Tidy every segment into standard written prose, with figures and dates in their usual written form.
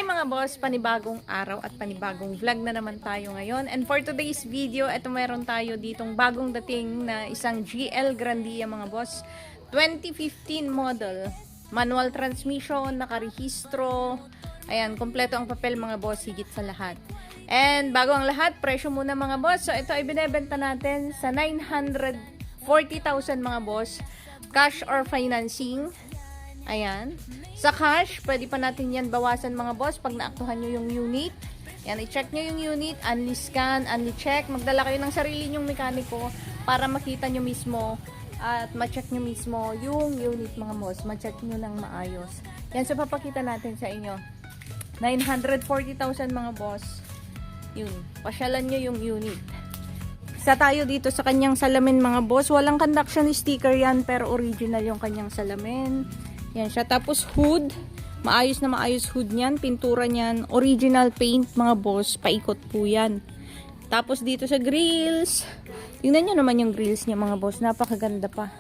Hi mga boss, panibagong araw at panibagong vlog na naman tayo ngayon. And for today's video, eto meron tayo ditong bagong dating na isang GL Grandia mga boss. 2015 model. Manual transmission, nakarehistro. Ayan, kompleto ang papel mga boss, higit sa lahat. And bago ang lahat, presyo muna mga boss. So ito ay binebenta natin sa 940,000 mga boss. Cash or financing. Ayan. Sa cash, pwede pa natin yan bawasan mga boss pag naaktuhan nyo yung unit. Yan, i-check nyo yung unit, unli scan, unli check. Magdala kayo ng sarili nyong mekaniko para makita nyo mismo at ma-check nyo mismo yung unit mga boss. Ma-check nyo ng maayos. Yan, so papakita natin sa inyo. 940,000 mga boss. Yun, pasyalan nyo yung unit. Isa tayo dito sa kanyang salamin mga boss. Walang conduction sticker yan pero original yung kanyang salamin. Yan siya. Tapos hood. Maayos na maayos hood niyan. Pintura niyan. Original paint mga boss. Paikot po yan. Tapos dito sa grills. Tingnan nyo naman yung grills niya mga boss. Napakaganda pa.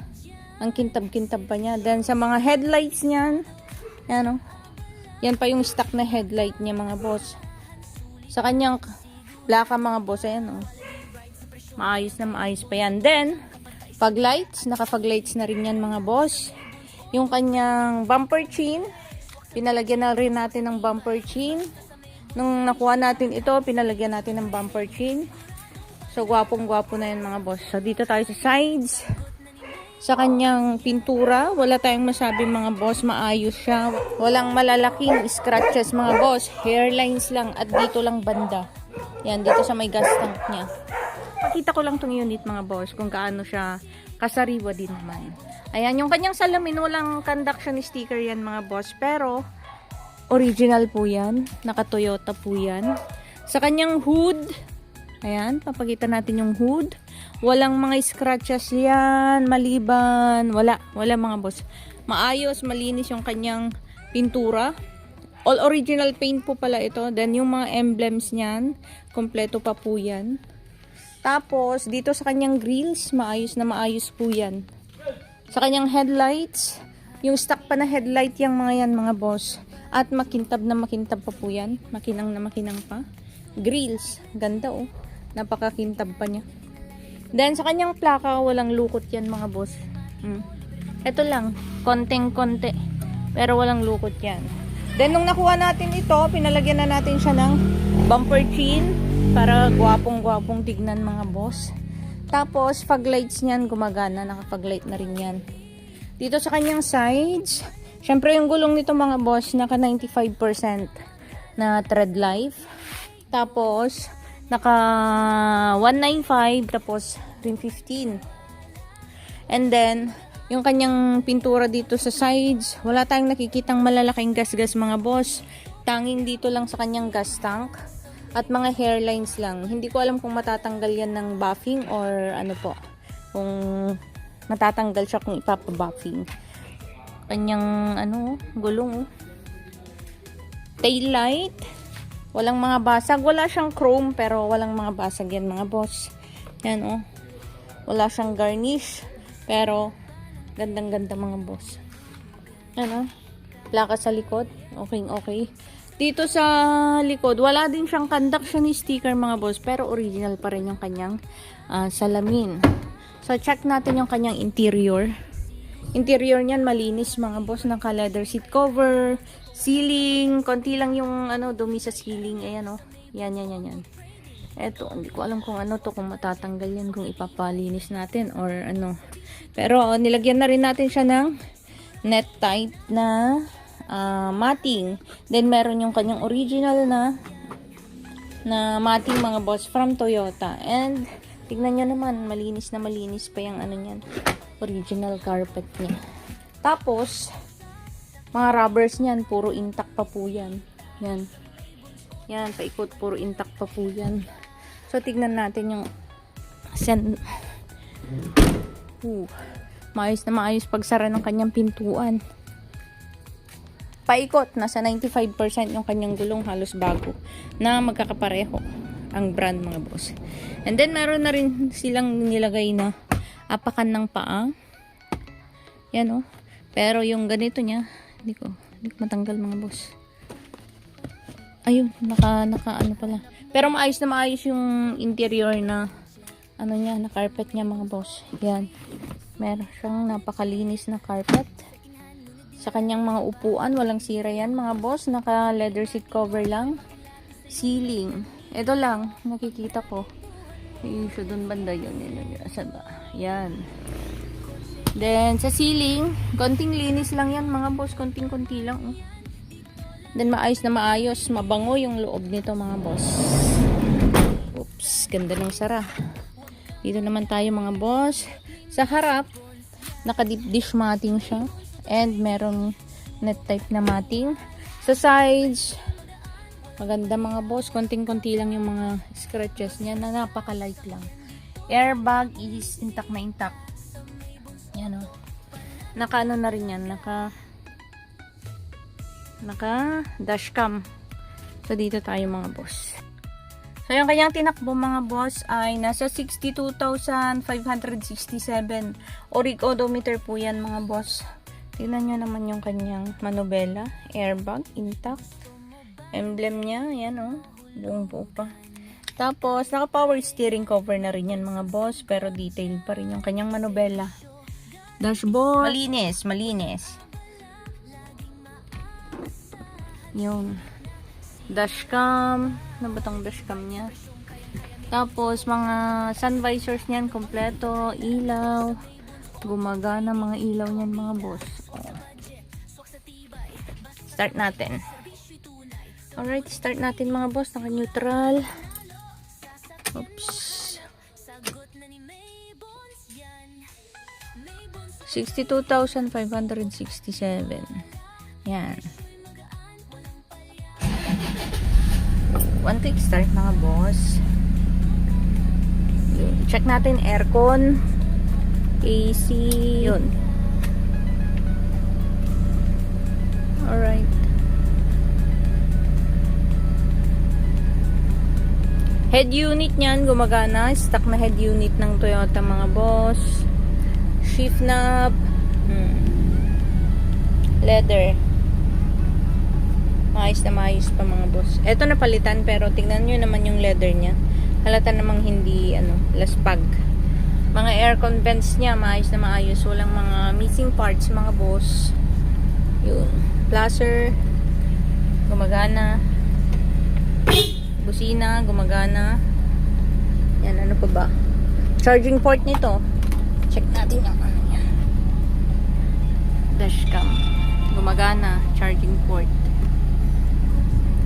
Ang kintab-kintab pa niya. Then sa mga headlights niyan. Yan o. Yan pa yung stock na headlight niya mga boss. Sa kanyang plaka mga boss. Ayan o. Maayos na maayos pa yan. Then, pag lights. Nakapag lights na rin yan mga boss. Yung kanyang bumper chin, pinalagyan na rin natin ng bumper chin. Nung nakuha natin ito, pinalagyan natin ng bumper chin. So, gwapong-gwapo na yan mga boss. So, dito tayo sa sides. Sa kanyang pintura, wala tayong masabi mga boss, maayos siya. Walang malalaking scratches mga boss. Hairlines lang at dito lang banda. Yan, dito sa may gas tank niya. Pakita ko lang tong unit mga boss kung gaano siya kasariwa din naman. Ayan, yung kanyang salamin, walang conduction sticker yan mga boss. Pero, original po yan. Naka-Toyota po yan. Sa kanyang hood, ayan, papakita natin yung hood. Walang mga scratches yan, maliban. Wala mga boss. Maayos, malinis yung kanyang pintura. All original paint po pala ito. Then, yung mga emblems niyan, kompleto pa po yan. Tapos, dito sa kanyang grills, maayos na maayos po yan. Sa kanyang headlights, yung stock pa na headlight yung mga yan mga boss. At makintab na makintab pa po yan. Makinang na makinang pa. Grills, ganda oh. Napakakintab pa niya. Then sa kanyang plaka, walang lukot yan mga boss. Ito lang, konteng-konte. Pero walang lukot yan. Then nung nakuha natin ito, pinalagyan na natin siya ng bumper chin. Para gwapong-gwapong tignan mga boss. Tapos, fog lights niyan gumagana. Naka-fog light na rin yan. Dito sa kanyang sides, syempre yung gulong nito mga boss, naka 95% na tread life. Tapos, naka 195, tapos rim 15. And then, yung kanyang pintura dito sa sides, wala tayong nakikitang malalaking gas-gas mga boss. Tanging dito lang sa kanyang gas tank. At mga hairlines lang. Hindi ko alam kung matatanggal yan ng buffing or ano po. Kung matatanggal siya kung ipapabuffing. Kanyang ano, gulong. Tail light. Walang mga basag. Wala siyang chrome pero walang mga basag yan mga boss. Yan oh. Wala siyang garnish. Pero gandang-ganda mga boss. Ano? Plaka sa likod. Okay. Dito sa likod, wala din siyang conduction sticker mga boss, pero original pa rin yung kanyang salamin. So, check natin yung kanyang interior. Interior niyan malinis mga boss, naka-leather seat cover, ceiling, konti lang yung dumi sa ceiling. Ayan oh. Yan. Eto, hindi ko alam kung ano to, kung matatanggal yan, kung ipapalinis natin or ano. Pero nilagyan na rin natin siya ng net tight na matting. Then meron yung kanyang original na matting mga boss from Toyota. And tignan nyo naman, malinis na malinis pa yung niyan, original carpet niya. Tapos mga rubbers niyan, puro intact pa po yan. Yan, paikot, puro intact pa po yan. So tignan natin yung maayos na maayos pagsara ng kanyang pintuan. Paikot, nasa 95% yung kanyang gulong, halos bago na magkakapareho ang brand mga boss. And then meron na rin silang nilagay na apakan ng paa. Yan oh. Pero yung ganito niya, hindi ko matanggal mga boss. Ayun, naka ano pala. Pero maayos na maayos yung interior na ano niya, na carpet niya mga boss. Yan. Meron siyang napakalinis na carpet. Sa kanyang mga upuan, walang sira yan mga boss. Naka leather seat cover lang. Ceiling. Ito lang, nakikita ko. Yung siya dun banda yun. Asan ba? Yan. Then, sa ceiling, konting linis lang yan mga boss. Konting-konti lang. Oh. Then, maayos na maayos. Mabango yung loob nito mga boss. Oops, ganda ng sara. Dito naman tayo mga boss. Sa harap, naka-deep dish matting siya. And, merong net type na matting. Sa sides, maganda mga boss. Konting-konti lang yung mga scratches niya na napaka-light lang. Airbag is intact na intact. Yan o. Naka ano na rin yan. Naka dashcam. So, dito tayo mga boss. So, yung kanyang tinakbo mga boss ay nasa 62,567. Oric odometer po yan mga boss. Tingnan nyo naman yung kanyang manubela. Airbag, intact. Emblem niya, yan o. Buong buo pa. Tapos, naka power steering cover na rin yan mga boss. Pero detailed pa rin yung kanyang manubela. Dashboard. Malinis, malinis. Yung dashcam. Ano ba tong dashcam niya? Tapos, mga sun visors niyan, kompleto. Ilaw. Gumagana mga ilaw niyan mga boss. Start natin. Alright, start natin mga boss. Naka-neutral. Oops. 62,567. Yan. One click start mga boss. Yun. Check natin aircon, AC, yun. Alright. Head unit niyan gumagana. Stock na head unit ng Toyota mga boss. Shift knob. Leather. Maayos na maayos pa mga boss. Ito napalitan pero tingnan nyo naman yung leather niya. Halata namang hindi laspag. Mga aircon vents niya maayos na maayos. Walang mga missing parts mga boss. Yun. Placer. Gumagana. Busina. Gumagana. Yan. Ano pa ba? Charging port nito. Check natin yung ano niya. Dashcam. Gumagana. Charging port.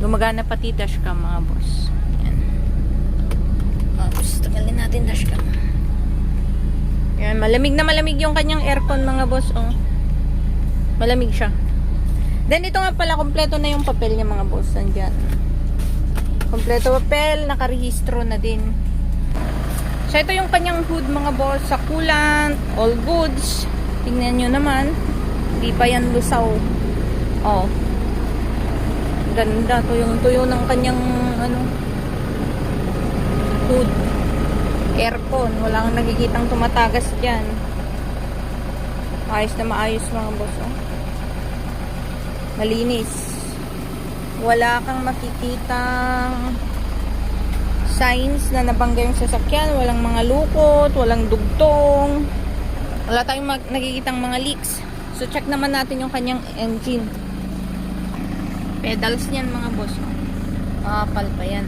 Gumagana pati dashcam mga boss. Yan. Oops, tagalin natin dashcam. Yan, malamig na malamig yung kanyang aircon mga boss. Oh. Malamig siya. Then ito nga pala, kompleto na yung papel niya mga boss. Nandyan. Kompleto papel, nakarehistro na din. So ito yung kanyang hood mga boss. Sa coolant, all goods. Tingnan nyo naman. Hindi pa yan lusaw. Oh. Ganda. Tuyong-tuyo ng kanyang hood. Aircon. Wala kang nakikitang tumatagas dyan. Ayos na maayos mga boss. Oh. Malinis. Wala kang makikitang signs na nabangga yung sasakyan. Walang mga lukot. Walang dugtong. Wala tayong nakikitang mga leaks. So check naman natin yung kanyang engine. Pedals niyan mga boss. Makakapal pa yan.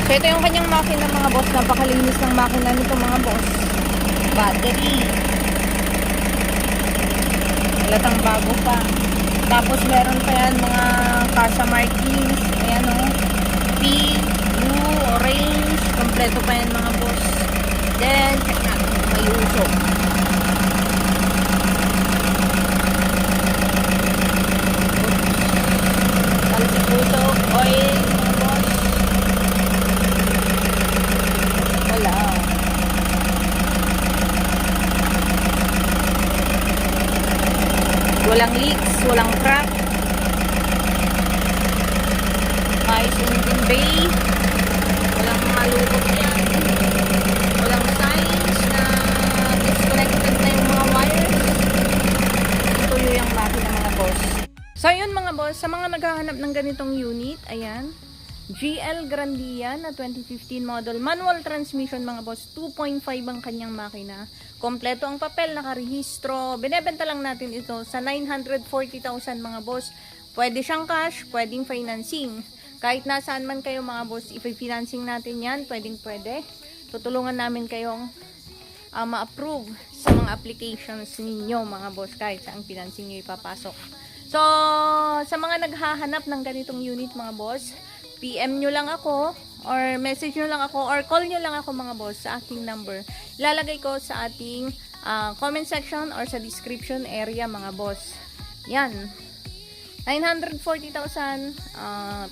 So ito yung kanyang makina mga boss. Napakalinis ng makina nito mga boss. Battery. Halatang bago pa. Tapos meron pa yan mga Casa markings. Ayan o. Pink, blue, orange. Kompleto pa yan mga boss. Then check natin kung may usok. Usok, oil, mga boss. Wala. Walang leaks, walang crack. Ayos yung engine bay. Walang malukot yan. Walang signs na disconnected na yung mga wires. Tuyo yung makina mga boss. So, yun mga boss, sa mga naghahanap ng ganitong unit, ayan, GL Grandia na 2015 model, manual transmission mga boss, 2.5 ang kanyang makina. Kompleto ang papel, nakarehistro. Binebenta lang natin ito sa 940,000 mga boss. Pwede siyang cash, pwedeng financing. Kahit nasaan man kayo mga boss, i-financing natin yan, pwede. Tutulungan namin kayong ma-approve sa mga applications ninyo mga boss, kahit saan financing nyo ipapasok. So, sa mga naghahanap ng ganitong unit mga boss, PM nyo lang ako, or message nyo lang ako, or call nyo lang ako mga boss sa aking number. Ilalagay ko sa ating comment section or sa description area mga boss. Yan. 940,000.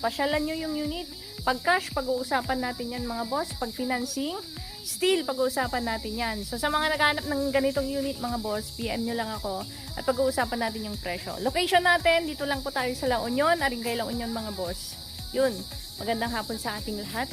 Pasyalan nyo yung unit. Pag cash, pag-uusapan natin yan mga boss. Pag financing, still pag-uusapan natin yan. So sa mga naghahanap ng ganitong unit mga boss, PM nyo lang ako at pag-uusapan natin yung presyo. Location natin, dito lang po tayo sa La Union, Aringay La Union mga boss. Yun, magandang hapon sa ating lahat.